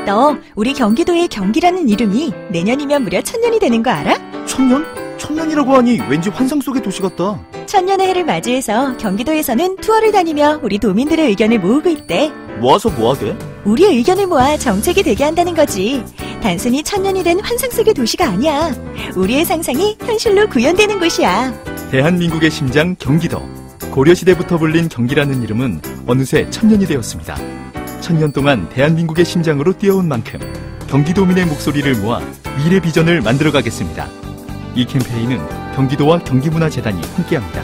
너 우리 경기도의 경기라는 이름이 내년이면 무려 1000년이 되는 거 알아? 1000년? 1000년이라고 하니 왠지 환상 속의 도시 같다. 1000년의 해를 맞이해서 경기도에서는 투어를 다니며 우리 도민들의 의견을 모으고 있대. 모아서 뭐하게? 우리의 의견을 모아 정책이 되게 한다는 거지. 단순히 1000년이 된 환상 속의 도시가 아니야. 우리의 상상이 현실로 구현되는 곳이야. 대한민국의 심장 경기도. 고려시대부터 불린 경기라는 이름은 어느새 1000년이 되었습니다. 1000년 동안 대한민국의 심장으로 뛰어온 만큼 경기도민의 목소리를 모아 미래 비전을 만들어가겠습니다. 이 캠페인은 경기도와 경기문화재단이 함께합니다.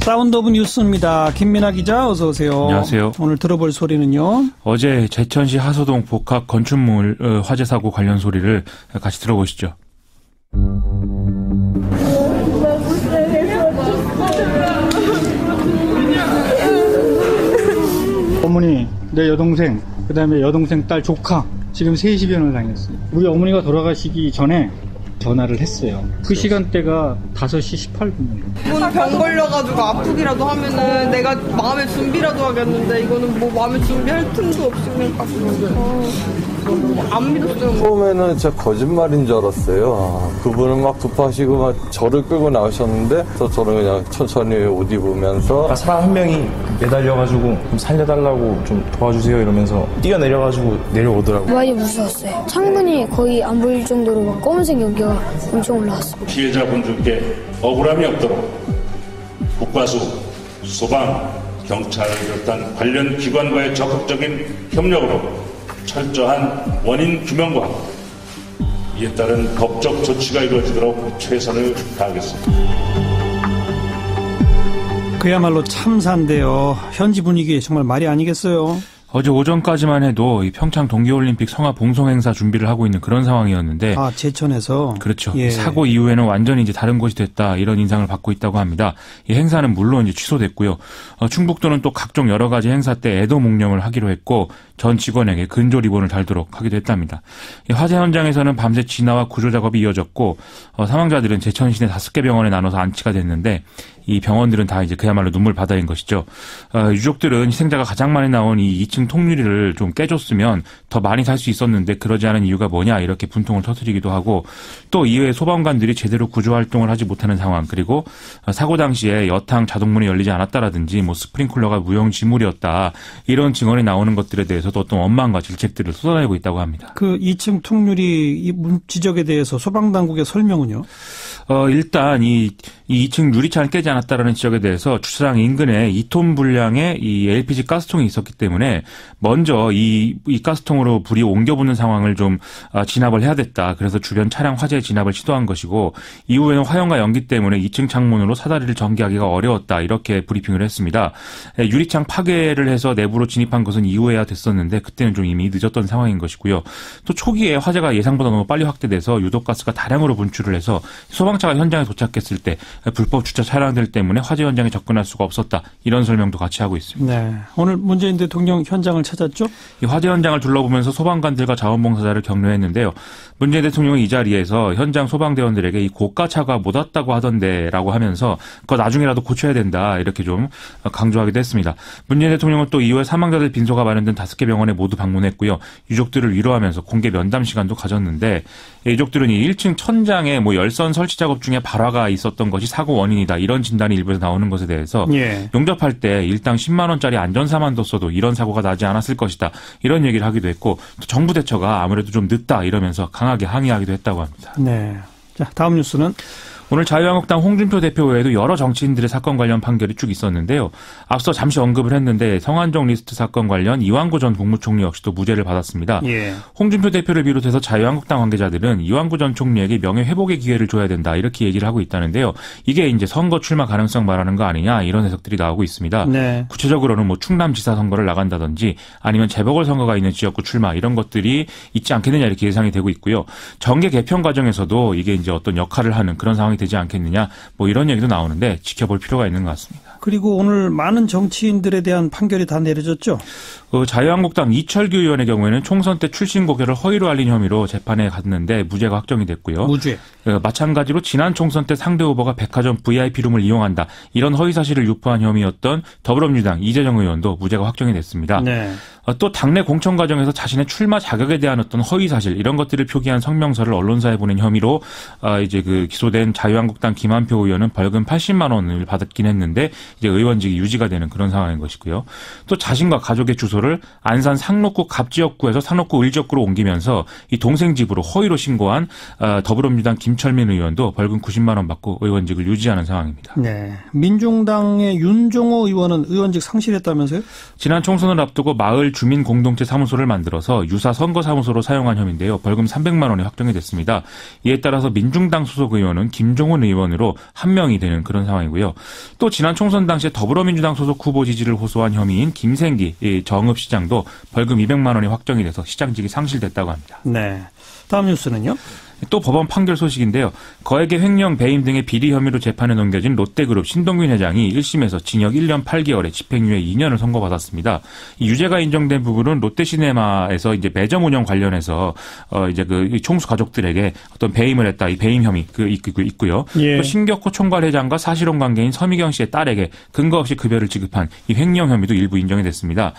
사운드 오브 뉴스입니다. 김민아 기자 어서 오세요. 안녕하세요. 오늘 들어볼 소리는요. 어제 제천시 하서동 복합 건축물 화재 사고 관련 소리를 같이 들어보시죠. 어머니, 내 여동생, 그 다음에 여동생 딸 조카 지금 3시 변을 당했어요. 우리 어머니가 돌아가시기 전에 전화를 했어요. 그 시간대가 5시 18분이에요. 이거는 병 걸려가지고 아프기라도 하면은 내가 마음의 준비라도 하겠는데 이거는 뭐 마음의 준비할 틈도 없이 그냥 안 믿었어요. 처음에는 진짜 거짓말인 줄 알았어요. 그분은 막 급하시고 막 저를 끌고 나오셨는데 저는 그냥 천천히 옷 입으면서 사람 한 명이 매달려가지고 좀 살려달라고 좀 도와주세요 이러면서 뛰어내려가지고 내려오더라고요. 많이 무서웠어요. 창문이 거의 안 보일 정도로 막 검은색 연기가 엄청 올라왔어요. 피해자분들께 억울함이 없도록 국과수, 소방, 경찰을 비롯한 관련 기관과의 적극적인 협력으로 철저한 원인 규명과 이에 따른 법적 조치가 이루어지도록 최선을 다하겠습니다. 그야말로 참사인데요. 현지 분위기 정말 말이 아니겠어요. 어제 오전까지만 해도 이 평창 동계올림픽 성화 봉송 행사 준비를 하고 있는 그런 상황이었는데, 제천에서 그렇죠. 예. 사고 이후에는 완전히 이제 다른 곳이 됐다 이런 인상을 받고 있다고 합니다. 이 행사는 물론 이제 취소됐고요. 충북도는 또 각종 여러 가지 행사 때 애도 목령을 하기로 했고 전 직원에게 근조 리본을 달도록 하기도 했답니다. 이 화재 현장에서는 밤새 진화와 구조 작업이 이어졌고 사망자들은 제천 시내 5개 병원에 나눠서 안치가 됐는데 이 병원들은 다 이제 그야말로 눈물 바다인 것이죠. 유족들은 희생자가 가장 많이 나온 이 2층 통유리를 좀 깨줬으면 더 많이 살 수 있었는데 그러지 않은 이유가 뭐냐 이렇게 분통을 터뜨리기도 하고 또 이외에 소방관들이 제대로 구조 활동을 하지 못하는 상황 그리고 사고 당시에 여탕 자동문이 열리지 않았다라든지 뭐 스프링클러가 무용지물이었다 이런 증언이 나오는 것들에 대해서도 어떤 원망과 질책들을 쏟아내고 있다고 합니다. 그 2층 통유리 지적에 대해서 소방당국의 설명은요? 일단 이 2층 유리창을 깨지 않았다라는 지적에 대해서 주차장 인근에 2톤 분량의 이 LPG 가스통이 있었기 때문에 먼저 이 가스통으로 불이 옮겨붙는 상황을 좀 진압을 해야 됐다. 그래서 주변 차량 화재 진압을 시도한 것이고 이후에는 화염과 연기 때문에 2층 창문으로 사다리를 전개하기가 어려웠다. 이렇게 브리핑을 했습니다. 유리창 파괴를 해서 내부로 진입한 것은 이후에야 됐었는데 그때는 좀 이미 늦었던 상황인 것이고요. 또 초기에 화재가 예상보다 너무 빨리 확대돼서 유독가스가 다량으로 분출을 해서 소방차가 현장에 도착했을 때 불법 주차 차량들 때문에 화재 현장에 접근할 수가 없었다. 이런 설명도 같이 하고 있습니다. 네, 오늘 문재인 대통령 현장을 찾았죠? 이 화재 현장을 둘러보면서 소방관들과 자원봉사자를 격려했는데요. 문재인 대통령이 이 자리에서 현장 소방대원들에게 이 고가차가 못 왔다고 하던데라고 하면서 그거 나중에라도 고쳐야 된다. 이렇게 좀 강조하기도 했습니다. 문재인 대통령은 또 이후에 사망자들 빈소가 마련된 5개 병원에 모두 방문했고요. 유족들을 위로하면서 공개 면담 시간도 가졌는데 유족들은 이 1층 천장에 뭐 열선 설치 작업 중에 발화가 있었던 것이 사고 원인이다. 이런 진단이 일부에서 나오는 것에 대해서 용접할 때 일당 10만 원짜리 안전사만 뒀어도 이런 사고가 나지 않았을 것이다. 이런 얘기를 하기도 했고 또 정부 대처가 아무래도 좀 늦다 이러면서 강하게 항의하기도 했다고 합니다. 네. 자, 다음 뉴스는 오늘 자유한국당 홍준표 대표 외에도 여러 정치인들의 사건 관련 판결이 쭉 있었는데요. 앞서 잠시 언급을 했는데 성완종 리스트 사건 관련 이완구 전 국무총리 역시도 무죄를 받았습니다. 홍준표 대표를 비롯해서 자유한국당 관계자들은 이완구 전 총리에게 명예회복의 기회를 줘야 된다 이렇게 얘기를 하고 있다는데요. 이게 이제 선거 출마 가능성 말하는 거 아니냐 이런 해석들이 나오고 있습니다. 네. 구체적으로는 뭐 충남지사 선거를 나간다든지 아니면 재보궐선거가 있는 지역구 출마 이런 것들이 있지 않겠느냐 이렇게 예상이 되고 있고요. 정계 개편 과정에서도 이게 이제 어떤 역할을 하는 그런 상황이 되지 않겠느냐 뭐 이런 얘기도 나오는데 지켜볼 필요가 있는 것 같습니다. 그리고 오늘 많은 정치인들에 대한 판결이 다 내려졌죠? 자유한국당 이철규 의원의 경우에는 총선 때 출신 고개를 허위로 알린 혐의로 재판에 갔는데 무죄가 확정이 됐고요. 무죄. 마찬가지로 지난 총선 때 상대 후보가 백화점 VIP룸을 이용한다. 이런 허위 사실을 유포한 혐의였던 더불어민주당 이재정 의원도 무죄가 확정이 됐습니다. 네. 또 당내 공천 과정에서 자신의 출마 자격에 대한 어떤 허위 사실 이런 것들을 표기한 성명서를 언론사에 보낸 혐의로 이제 기소된 자유한국당 김한표 의원은 벌금 80만 원을 받았긴 했는데 이제 의원직이 유지가 되는 그런 상황인 것이고요. 또 자신과 가족의 주소를 안산 상록구 갑지역구에서 상록구 을지역구로 옮기면서 이 동생 집으로 허위로 신고한 더불어민주당 김철민 의원도 벌금 90만 원 받고 의원직을 유지하는 상황입니다. 네. 민중당의 윤종호 의원은 의원직 상실했다면서요? 지난 총선을 앞두고 마을 주민 공동체 사무소를 만들어서 유사 선거 사무소로 사용한 혐의인데요. 벌금 300만 원이 확정이 됐습니다. 이에 따라서 민중당 소속 의원은 김종훈 의원으로 한 명이 되는 그런 상황이고요. 또 지난 총선 당시에 더불어민주당 소속 후보 지지를 호소한 혐의인 김생기 정읍시장도 벌금 200만 원이 확정이 돼서 시장직이 상실됐다고 합니다. 네. 다음 뉴스는요? 또 법원 판결 소식인데요. 거액의 횡령, 배임 등의 비리 혐의로 재판에 넘겨진 롯데그룹 신동균 회장이 1심에서 징역 1년 8개월에 집행유예 2년을 선고받았습니다. 이 유죄가 인정된 부분은 롯데시네마에서 이제 매점 운영 관련해서 이제 총수 가족들에게 어떤 배임을 했다. 이 배임 혐의 있고요. 예. 또 신격호 총괄회장과 사실혼 관계인 서미경 씨의 딸에게 근거 없이 급여를 지급한 이 횡령 혐의도 일부 인정이 됐습니다.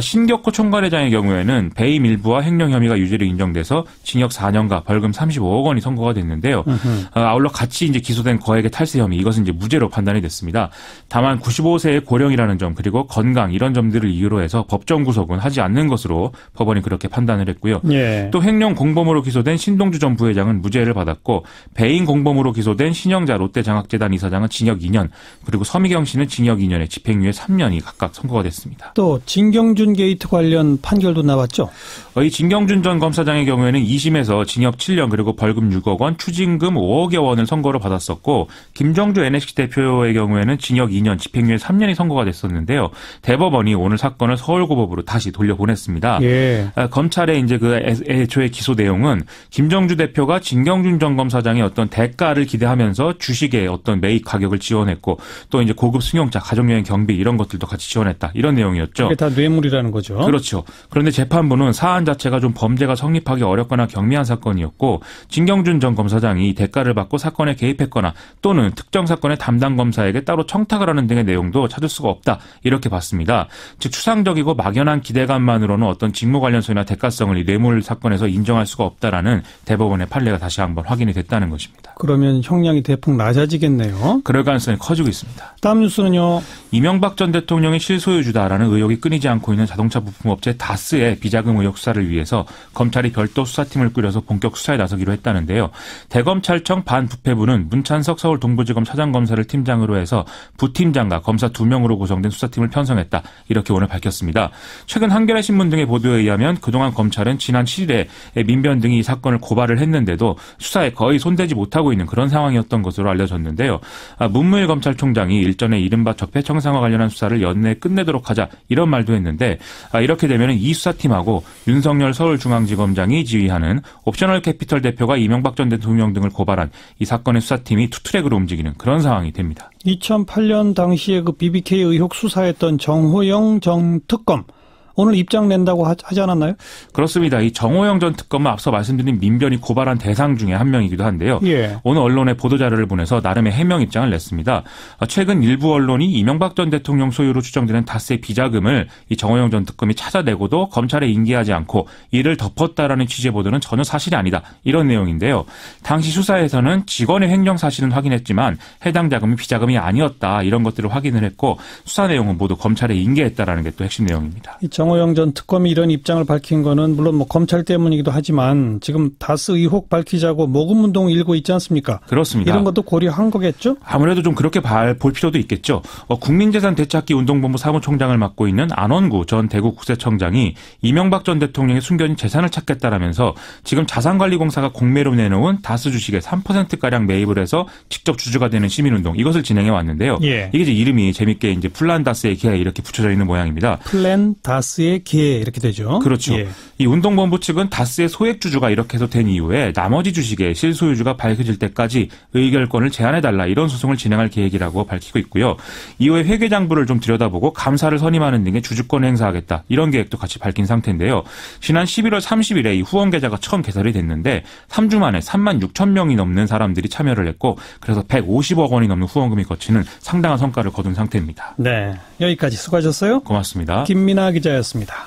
신격호 총괄회장의 경우에는 배임 일부와 횡령 혐의가 유죄로 인정돼서 징역 4년과 벌금 35억 원이 선고가 됐는데요. 아울러 같이 이제 기소된 거액의 탈세 혐의 이것은 이제 무죄로 판단이 됐습니다. 다만 95세의 고령이라는 점 그리고 건강 이런 점들을 이유로 해서 법정 구속은 하지 않는 것으로 법원이 그렇게 판단을 했고요. 예. 또 횡령 공범으로 기소된 신동주 전 부회장은 무죄를 받았고 배임 공범으로 기소된 신영자 롯데장학재단 이사장은 징역 2년 그리고 서미경 씨는 징역 2년에 집행유예 3년이 각각 선고가 됐습니다. 또 진경준 게이트 관련 판결도 나왔죠? 이 진경준 전 검사장의 경우에는 2심에서 징역 7년 그리고 벌금 6억 원, 추징금 5억여 원을 선고를 받았었고 김정주 NSC 대표의 경우에는 징역 2년, 집행유예 3년이 선고가 됐었는데요. 대법원이 오늘 사건을 서울고법으로 다시 돌려보냈습니다. 예. 검찰의 이제 애초에 기소 내용은 김정주 대표가 진경준 전 검사장의 어떤 대가를 기대하면서 주식의 어떤 매입 가격을 지원했고 또 이제 고급 승용차, 가족여행 경비 이런 것들도 같이 지원했다. 이런 내용이었죠. 그게 다 뇌물이라는 거죠. 그렇죠. 그런데 재판부는 사안 자체가 좀 범죄가 성립하기 어렵거나 경미한 사건이었고 진경준 전 검사장이 대가를 받고 사건에 개입했거나 또는 특정 사건의 담당 검사에게 따로 청탁을 하는 등의 내용도 찾을 수가 없다. 이렇게 봤습니다. 즉 추상적이고 막연한 기대감만으로는 어떤 직무 관련성이나 대가성을 이 뇌물 사건에서 인정할 수가 없다라는 대법원의 판례가 다시 한번 확인이 됐다는 것입니다. 그러면 형량이 대폭 낮아지겠네요. 그럴 가능성이 커지고 있습니다. 다음 뉴스는요. 이명박 전 대통령이 실소유주다라는 의혹이 끊이지 않고 있는 자동차 부품업체 다스의 비자금 의혹 수사를 위해서 검찰이 별도 수사팀을 꾸려서 본격 수사에 나서기로 했다는데요. 대검찰청 반부패부는 문찬석 서울 동부지검 차장검사를 팀장으로 해서 부팀장과 검사 2명으로 구성된 수사팀을 편성했다. 이렇게 오늘 밝혔습니다. 최근 한겨레 신문 등의 보도에 의하면 그동안 검찰은 지난 7일에 민변 등이 이 사건을 고발을 했는데도 수사에 거의 손대지 못하고 있는 그런 상황이었던 것으로 알려졌는데요. 문무일 검찰총장이 일전에 이른바 적폐청산과 관련한 수사를 연내에 끝내도록 하자 이런 말도 했는데 이렇게 되면 이 수사팀하고 윤석열 서울중앙지검장이 지휘하는 옵셔널 캐피털 대표가 이명박 전 대통령 등을 고발한 이 사건의 수사팀이 투트랙으로 움직이는 그런 상황이 됩니다. 2008년 당시에 그 BBK 의혹 수사했던 정호영 전 특검 오늘 입장 낸다고 하지 않았나요? 그렇습니다. 이 정호영 전 특검은 앞서 말씀드린 민변이 고발한 대상 중에 한 명이기도 한데요. 예. 오늘 언론에 보도자료를 보내서 나름의 해명 입장을 냈습니다. 최근 일부 언론이 이명박 전 대통령 소유로 추정되는 다스의 비자금을 이 정호영 전 특검이 찾아내고도 검찰에 인계하지 않고 이를 덮었다라는 취지의 보도는 전혀 사실이 아니다. 이런 내용인데요. 당시 수사에서는 직원의 횡령 사실은 확인했지만 해당 자금이 비자금이 아니었다. 이런 것들을 확인을 했고 수사 내용은 모두 검찰에 인계했다라는 게 또 핵심 내용입니다. 정호영 전 특검이 이런 입장을 밝힌 거는 물론 뭐 검찰 때문이기도 하지만 지금 다스 의혹 밝히자고 모금운동 일고 있지 않습니까? 그렇습니다. 이런 것도 고려한 거겠죠? 아무래도 좀 그렇게 볼 필요도 있겠죠. 국민재산 되찾기 운동본부 사무총장을 맡고 있는 안원구 전 대구국세청장이 이명박 전 대통령의 숨겨진 재산을 찾겠다라면서 지금 자산관리공사가 공매로 내놓은 다스 주식의 3%가량 매입을 해서 직접 주주가 되는 시민운동 이것을 진행해 왔는데요. 예. 이게 이제 이름이 재밌게 이제 플란 다스의 기하에 이렇게 붙여져 있는 모양입니다. 플랜 다스의 기회 이렇게 되죠. 그렇죠. 예. 이 운동본부 측은 다스의 소액주주가 이렇게 해서 된 이후에 나머지 주식의 실소유주가 밝혀질 때까지 의결권을 제한해달라 이런 소송을 진행할 계획이라고 밝히고 있고요. 이후에 회계장부를 좀 들여다보고 감사를 선임하는 등의 주주권을 행사하겠다 이런 계획도 같이 밝힌 상태인데요. 지난 11월 30일에 이 후원 계좌가 처음 개설이 됐는데 3주 만에 3만 6천 명이 넘는 사람들이 참여를 했고 그래서 150억 원이 넘는 후원금이 거치는 상당한 성과를 거둔 상태입니다. 네, 여기까지 수고하셨어요. 고맙습니다. 김민아 기자였습니다.